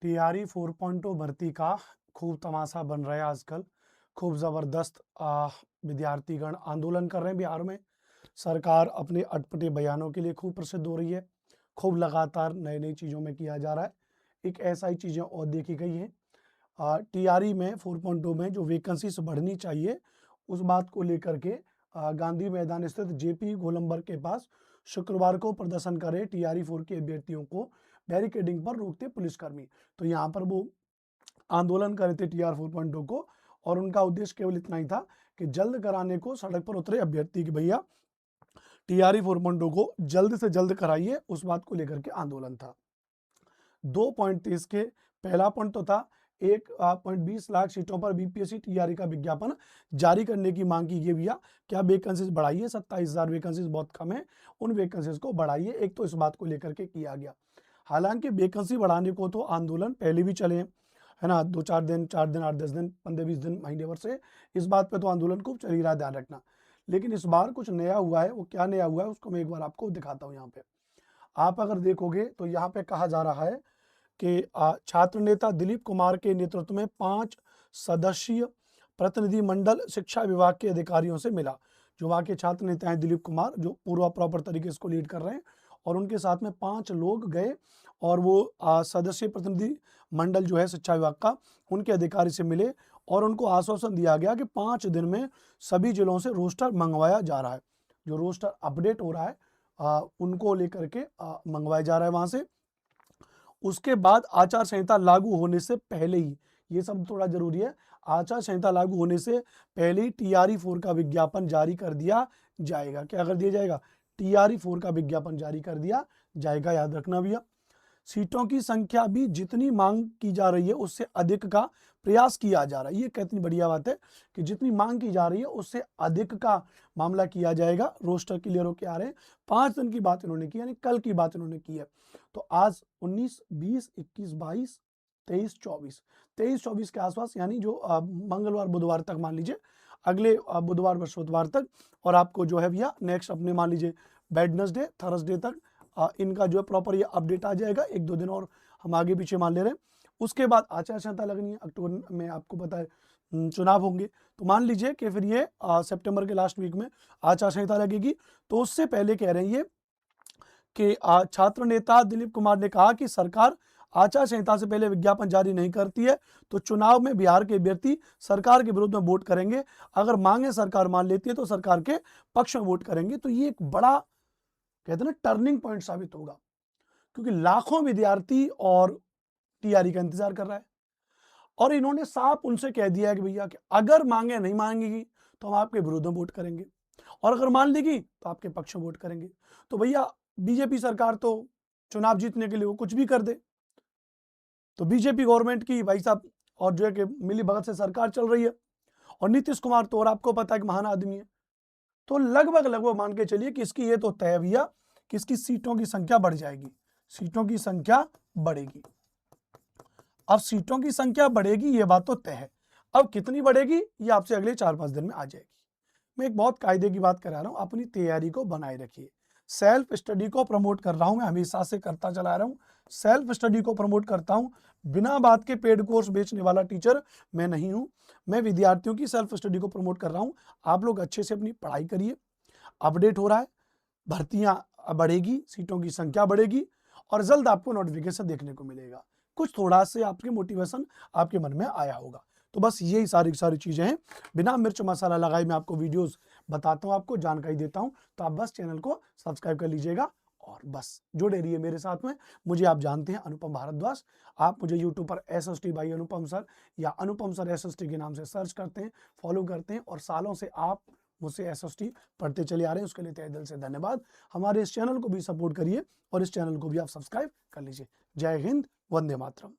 TRE 4.0 भर्ती का खूब तमाशा बन रहा है आजकल। खूब ज़बरदस्त विद्यार्थीगण आंदोलन कर रहे हैं बिहार में। सरकार अपने अटपटे बयानों के लिए खूब प्रसिद्ध हो रही है। खूब लगातार नई-नई चीज़ों में किया जा रहा है। एक ऐसा ही चीज़ें और देखी गई हैं। टीआरई में 4.0 में जो वैकेंसीज़ बढ़नी चाहिए, उस बात को लेकर के गांधी मैदान स्थित जेपी गोलंबर के पास शुक्रवार को प्रदर्शन कर रहे टीआरई 4 के अभ्यर्थियों को बैरिकेडिंग पर रोकते पुलिसकर्मी। तो यहाँ पर वो आंदोलन कर रहे थे टीआर 4.0 को, और उनका उद्देश्य केवल इतना ही था कि जल्द कराने को सड़क पर उतरे अभ्यर्थी कि भैया टीआरई 4.0 को जल्द से जल्द कराइए, उस बात को लेकर के आंदोलन था। 2 पॉइंट थे इसके। पहला पॉइंट तो था 1.20 लाख सीटों पर बीपीएससी टीआरई का विज्ञापन जारी करने की मांग की गई। भैया क्या वैकेंसीज बढ़ाइए, 27,000 वैकेंसीज बहुत कम है, उन वैकेंसीज को बढ़ाइए। एक तो इस बात को लेकर के किया गया। हालांकि वैकेंसी बढ़ाने को तो आंदोलन पहले भी चले हैं, है ना, 2-4 दिन, 4 दिन, 8-10 दिन, 15-20 दिन, महीने भर से इस बात पे तो आंदोलन खूब चल ही रहा है, ध्यान रखना। लेकिन इस बार कुछ नया हुआ है। वो क्या नया हुआ है उसको मैं एक बार आपको दिखाता हूँ। यहाँ पे आप अगर देखोगे तो यहाँ पे कहा जा रहा है कि छात्र नेता दिलीप कुमार के नेतृत्व में 5 सदस्यीय प्रतिनिधि मंडल शिक्षा विभाग के अधिकारियों से मिला। जो वहाँ के छात्र नेता हैं दिलीप कुमार, जो पूरा प्रॉपर तरीके से इसको लीड कर रहे हैं, और उनके साथ में 5 लोग गए और वो सदस्यीय प्रतिनिधि मंडल जो है शिक्षा विभाग का, उनके अधिकारी से मिले और उनको आश्वासन दिया गया कि 5 दिन में सभी जिलों से रोस्टर मंगवाया जा रहा है। जो रोस्टर अपडेट हो रहा है उनको लेकर के मंगवाया जा रहा है वहां से। उसके बाद आचार संहिता लागू होने से पहले ही, ये सब थोड़ा जरूरी है, आचार संहिता लागू होने से पहले ही टीआरई 4 का विज्ञापन जारी कर दिया जाएगा। क्या कर दिया जाएगा? टीआरई 4 का विज्ञापन जारी कर दिया जाएगा। याद रखना भैया, सीटों की संख्या भी जितनी मांग की जा रही है उससे अधिक का प्रयास किया जा रहा है। ये कितनी बढ़िया बात है कि जितनी मांग की जा रही है उससे अधिक का मामला किया जाएगा। रोस्टर क्लियर होके आ रहे हैं। 5 दिन की बात इन्होंने की, यानी कल की बात इन्होंने की है। तो आज 19, 20, 21, 22, 23, 24, 23-24 के आसपास, यानी जो मंगलवार बुधवार तक मान लीजिए, अगले बुधवार बृहस्पतिवार तक, और आपको जो है भैया नेक्स्ट अपने मान लीजिए वेडनेसडे थर्सडे तक इनका जो है प्रॉपर ये अपडेट आ जाएगा। 1-2 दिन और हम आगे पीछे मान ले रहे हैं। उसके बाद आचार संहिता लगनी है। अक्टूबर में आपको पता है चुनाव होंगे, तो मान लीजिए कि फिर ये सितंबर के लास्ट वीक में आचार संहिता लगेगी। तो उससे पहले कह रहे हैं ये कि छात्र नेता दिलीप कुमार ने कहा कि सरकार आचार संहिता से पहले विज्ञापन जारी नहीं करती है, तो चुनाव में बिहार के अभ्यर्थी सरकार के विरोध में वोट करेंगे। अगर मांगे सरकार मान लेती है तो सरकार के पक्ष में वोट करेंगे। तो ये एक बड़ा, कहते हैं ना, टर्निंग पॉइंट साबित होगा, क्योंकि लाखों विद्यार्थी और टीआरई का इंतजार कर रहा है। और इन्होंने साफ उनसे कह दिया है कि भैया कि अगर मांगे नहीं मांगेगी तो हम आपके विरोध में वोट करेंगे, और अगर मान लेगी तो आपके पक्ष में वोट करेंगे। तो भैया बीजेपी सरकार तो चुनाव जीतने के लिए वो कुछ भी कर दे। तो बीजेपी गवर्नमेंट की भाई साहब, और जो है कि मिली भगत से सरकार चल रही है, और नीतीश कुमार तो, और आपको पता है कि महान आदमी है। तो लगभग लगभग मान के चलिए कि इसकी ये तो तय है भैया कि इसकी सीटों की संख्या बढ़ जाएगी। सीटों की संख्या बढ़ेगी। अब सीटों की संख्या बढ़ेगी, ये बात तो तय है। अब कितनी बढ़ेगी ये आपसे अगले 4-5 दिन में आ जाएगी। मैं एक बहुत कायदे की बात करा रहा हूं, अपनी तैयारी को बनाए रखिए। सेल्फ स्टडी को प्रमोट कर रहा हूं, मैं हमेशा से करता चला रहा हूं। सेल्फ स्टडी को प्रमोट करता हूं। बिना बात के पेड कोर्स बेचने वाला टीचर मैं नहीं हूं। मैं विद्यार्थियों की सेल्फ स्टडी को प्रमोट कर रहा हूं। आप लोग अच्छे से अपनी पढ़ाई करिए। अपडेट हो रहा है, भर्तियां बढ़ेगी, सीटों की संख्या बढ़ेगी, और जल्द आपको नोटिफिकेशन देखने को मिलेगा। कुछ थोड़ा से आपके मोटिवेशन आपके मन में आया होगा। तो बस यही सारी सारी चीजें हैं। बिना मिर्च मसाला लगाए मैं आपको वीडियोस बताता हूं, आपको जानकारी देता हूं। तो आप बस चैनल को सब्सक्राइब कर लीजिएगा और बस जुड़े रहिए मेरे साथ में। मुझे आप जानते हैं, अनुपम भारद्वाज। आप मुझे यूट्यूब पर SST बाई अनुपम सर या अनुपम सर SST के नाम से सर्च करते हैं, फॉलो करते हैं, और सालों से आप मुझसे SST पढ़ते चले आ रहे हैं। उसके लिए तहे दिल से धन्यवाद। हमारे इस चैनल को भी सपोर्ट करिए और इस चैनल को भी आप सब्सक्राइब कर लीजिए। जय हिंद, वंदे मातरम।